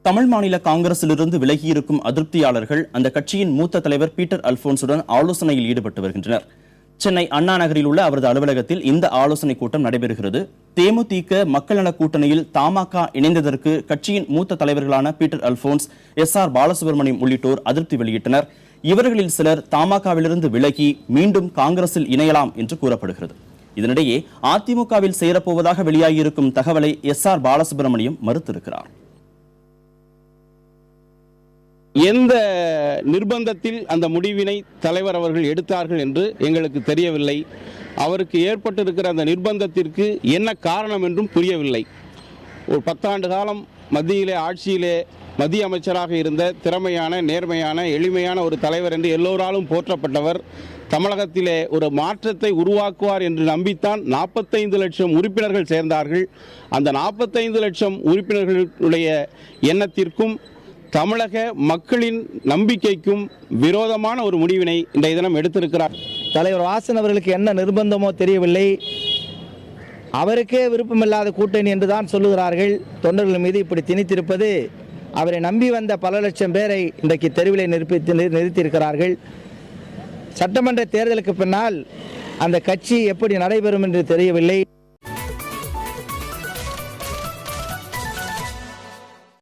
தமிழ் மாநில காங்கிரசிலிருந்து விலகியிருக்கும் அதிருப்தியாளர்கள் அந்த கட்சியின் மூத்த தலைவர் பீட்டர் அல்போன்ஸுடன் ஆலோசனையில் ஈடுபட்டு வருகின்றனர். சென்னை அண்ணா நகரில் உள்ள அவரது அலுவலகத்தில் இந்த ஆலோசனைக் கூட்டம் நடைபெறுகிறது. தேமுதிக மக்கள் நல கூட்டணியில் தமாக இணைந்ததற்கு கட்சியின் மூத்த தலைவர்களான பீட்டர் அல்போன்ஸ், SR பாலசுப்ரமணியம் உள்ளிட்டோர் அதிருப்தி வெளியிட்டனர். இவர்களில் சிலர் தமாகவிலிருந்து விலகி மீண்டும் காங்கிரஸில் இணையலாம் என்று கூறப்படுகிறது. இதனிடையே அதிமுகவில் சேரப்போவதாக வெளியாகியிருக்கும் தகவலை SR பாலசுப்ரமணியம் மறுத்திருக்கிறார். எந்த நிர்பந்தத்தில் அந்த முடிவினை தலைவர் அவர்கள் எடுத்தார்கள் என்று எங்களுக்கு தெரியவில்லை. அவருக்கு ஏற்பட்டிருக்கிற அந்த நிர்பந்தத்திற்கு என்ன காரணம் என்றும் புரியவில்லை. ஒரு 10 ஆண்டு காலம் மத்தியிலே ஆட்சியிலே மத்திய அமைச்சராக இருந்த திறமையான, நேர்மையான, எளிமையான ஒரு தலைவர் என்று எல்லோராலும் போற்றப்பட்டவர் தமிழகத்திலே ஒரு மாற்றத்தை உருவாக்குவார் என்று நம்பித்தான் 45 லட்சம் உறுப்பினர்கள் சேர்ந்தார்கள். அந்த 45 லட்சம் உறுப்பினர்களுடைய எண்ணத்திற்கும் தமிழக மக்களின் நம்பிக்கைக்கும் விரோதமான ஒரு முடிவினை இன்றைய தினம் எடுத்திருக்கிறார். தலைவர் வாசன் அவர்களுக்கு என்ன நிர்பந்தமோ தெரியவில்லை. அவருக்கே விருப்பமில்லாத கூட்டணி என்றுதான் சொல்லுகிறார்கள். தொண்டர்கள் மீது இப்படி திணித்திருப்பது, அவரை நம்பி வந்த பல லட்சம் பேரை இன்றைக்கு தெருவிலே நிறுத்தியிருக்கிறார்கள். சட்டமன்ற தேர்தலுக்கு பின்னால் அந்த கட்சி எப்படி நடைபெறும் என்று தெரியவில்லை.